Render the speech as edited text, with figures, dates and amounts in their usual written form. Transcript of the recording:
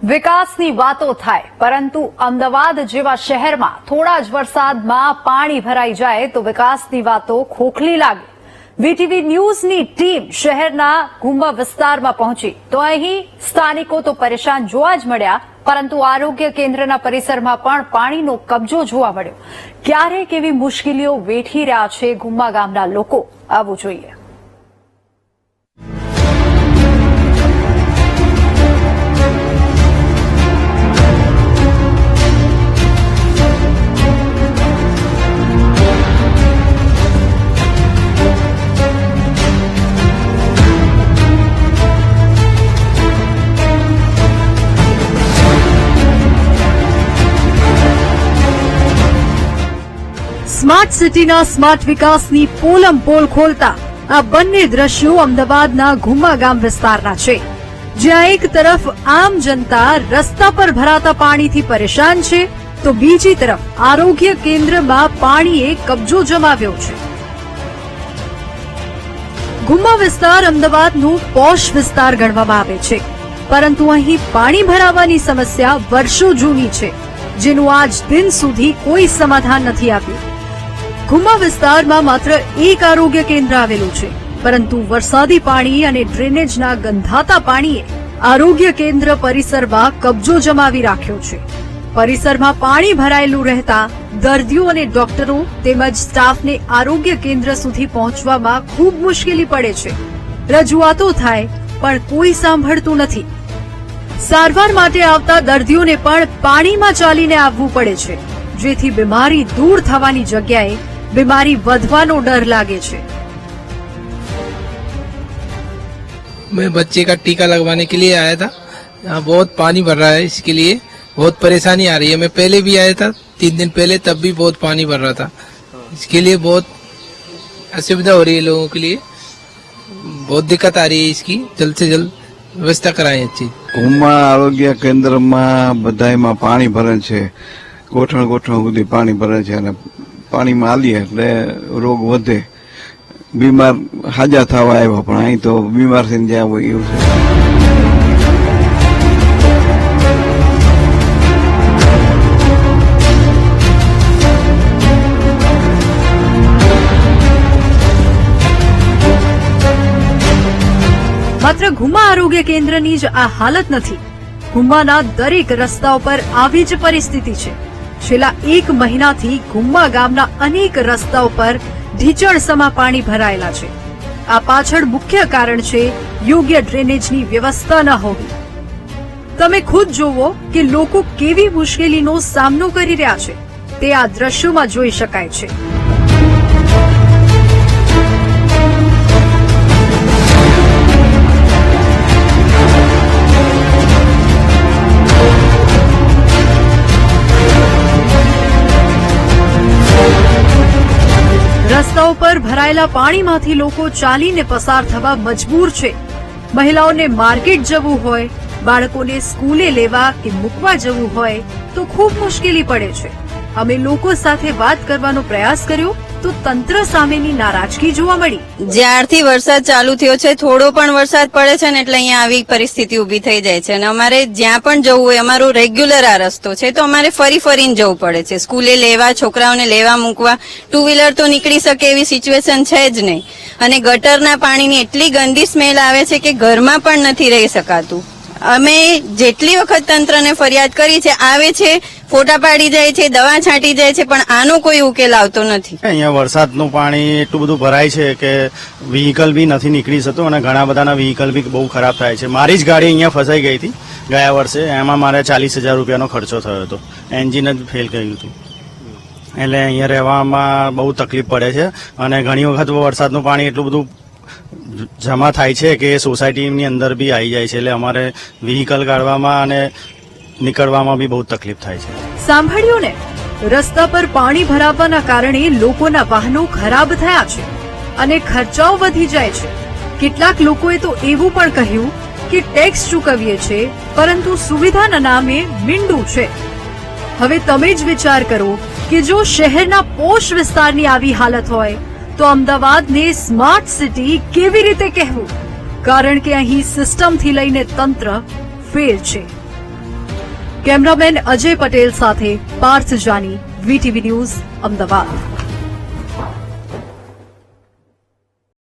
વિકાસની વાતો થાય પરંતુ અમદાવાદ જેવા શહેરમાં થોડા જ વરસાદમાં પાણી ભરાઈ જાય તો વિકાસની વાતો ખોખલી લાગે। વીટીવી ન્યૂઝની ટીમ શહેરના ગુમ્મા વિસ્તારમાં પહોંચી તો અહીં સ્થાનિકો તો પરેશાન જોવા જ મળ્યા, પરંતુ આરોગ્ય કેન્દ્રના પરિસરમાં પણ પાણીનો કબજો જોવા મળ્યો। ક્યારે કેવી મુશ્કેલીઓ વેઠી રહ્યા છે ગુમ્મા ગામના લોકો, આવું જોઈએ। સ્માર્ટ સિટીના સ્માર્ટ વિકાસની પોલમ પોલ ખોલતા આ બંને દ્રશ્યો અમદાવાદના ગુમ્મા ગામ વિસ્તારના છે, જ્યાં એક તરફ આમ જનતા રસ્તા પર ભરાતા પાણીથી પરેશાન છે તો બીજી તરફ આરોગ્ય કેન્દ્રમાં પાણીએ કબજો જમાવ્યો છે। ગુમ્મા વિસ્તાર અમદાવાદનો પોશ વિસ્તાર ગણવામાં આવે છે, પરંતુ અહીં પાણી ભરાવાની સમસ્યા વર્ષો જૂની છે, જેનું આજ દિન સુધી કોઈ સમાધાન નથી આવ્યું। ગુમ્મા વિસ્તારમાં માત્ર એક આરોગ્ય કેન્દ્ર આવેલું છે, પરંતુ વરસાદી પાણી અને ડ્રેનેજના ગંધાતા પાણીએ આરોગ્ય કેન્દ્ર પરિસરમાં કબજો જમાવી રાખ્યો છે। પરિસરમાં પાણી ભરાયેલું રહેતા દર્દીઓ અને ડોક્ટરો તેમજ સ્ટાફને આરોગ્ય કેન્દ્ર સુધી પહોંચવામાં ખૂબ મુશ્કેલી પડે છે। રજૂઆતો થાય પણ કોઈ સાંભળતું નથી। સારવાર માટે આવતા દર્દીઓને પણ પાણીમાં ચાલીને આવવું પડે છે, જેથી બીમારી દૂર થવાની જગ્યાએ बीमारी વધવાનો डर लागे छे। मैं बच्चे का टीका लगवाने के लिए आया था। यहाँ बहुत पानी भर रहा है, इसके लिए बहुत परेशानी आ रही है। मैं पहले भी आया था 3 दिन पहले, तब भी बहुत पानी भर रहा था। इसके लिए बहुत असुविधा हो रही है लोगों के लिए, बहुत दिक्कत आ रही है। इसकी जल्द से जल्द व्यवस्था कराएं अच्छी। गुम्मा आरोग्य केन्द्र में बधाई पानी भरे छे, गोठण गोठण सुधी पानी भरे छे। पानी में आलिए એટલે રોગ વધે, બીમાર હાજા થવા આવ્યો, પણ અહીં તો બીમાર થઈને જ્યાં હોય એવું છે। માત્ર ગુમ્મા આરોગ્ય કેન્દ્રની જ આ હાલત નથી, ગુમ્માના દરેક રસ્તાઓ પર આવી જ પરિસ્થિતિ છે। છેલ્લા 1 મહિનાથી ગુમ્મા ગામના અનેક રસ્તાઓ પર ઢીચણસમા પાણી ભરાયેલા છે। આ પાછળ મુખ્ય કારણ છે યોગ્ય ડ્રેનેજની વ્યવસ્થા ન હોવી। તમે ખુદ જોવો કે લોકો કેવી મુશ્કેલીનો સામનો કરી રહ્યા છે, તે આ દ્રશ્યોમાં જોઈ શકાય છે। રસ્તાઓ પર ભરાયેલા પાણીમાંથી લોકો ચાલીને પસાર થવા મજબૂર છે। મહિલાઓને માર્કેટ જવું હોય, બાળકોને સ્કૂલે લેવા કે મૂકવા જવું હોય તો ખૂબ મુશ્કેલી પડે છે। અમે લોકો સાથે વાત કરવાનો પ્રયાસ કર્યો તો તંત્ર સામેની નારાજગી જોવા મળી। જ્યારથી વરસાદ ચાલુ થયો છે, થોડો પણ વરસાદ પડે છે ને એટલે અહીંયા આવી પરિસ્થિતિ ઉભી થઈ જાય છે, અને અમારે જ્યાં પણ જવું હોય, અમારો રેગ્યુલર આ રસ્તો છે, તો અમારે ફરીને જવું પડે છે। સ્કૂલે લેવા, છોકરાઓને લેવા મૂકવા, 2 વ્હીલર તો નીકળી શકે એવી સિચ્યુએશન છે જ નહીં, અને ગટરના પાણીની એટલી ગંદી સ્મેલ આવે છે કે ઘરમાં પણ નથી રહી શકાતું। અમે જેટલી વખત તંત્રને ફરિયાદ કરી છે, આવે છે, ફોટા પાડી જાય છે, દવા છાંટી જાય છે, પણ આનો કોઈ ઉકેલ આવતો નથી। અહીંયા વરસાદનું પાણી એટલું બધું ભરાય છે કે વ્હીકલ બી નથી નીકળી શકતું, અને ઘણા બધાના વ્હીકલ બી બહુ ખરાબ થાય છે। મારી જ ગાડી અહીંયા ફસાઈ ગઈ હતી ગયા વર્ષે, એમાં મારે 40,000 રૂપિયાનો ખર્ચો થયો હતો, એન્જિન જ ફેલ કર્યું હતું। એટલે અહીંયા રહેવામાં બહુ તકલીફ પડે છે, અને ઘણી વખત વરસાદનું પાણી એટલું બધું જમા થાય છે કે સોસાયટીની અંદર બી આવી જાય છે, એટલે અમારે વ્હીકલ કાઢવામાં અને નીકળવામાં બી બહુ તકલીફ થાય છે। સાંભળ્યું ને, રસ્તા પર પાણી ભરાવાના કારણે લોકોના વાહનો ખરાબ થયા છે અને ખર્ચાઓ વધી જાય છે। કેટલાક લોકોએ તો એવું પણ કહ્યું કે ટેક્સ ચૂકવીએ છે, પરંતુ સુવિધાના નામે મીંડું છે। હવે તમે જ વિચાર કરો કે જો શહેરના પોશ વિસ્તારની આવી હાલત હોય તો અમદાવાદને સ્માર્ટ સિટી કેવી રીતે કહેવું? કારણ કે અહીં સિસ્ટમથી લઈને તંત્ર ફેલ છે। કેમેરામેન અજય પટેલ સાથે પાર્થ જાની, VTV ન્યૂઝ, અમદાવાદ.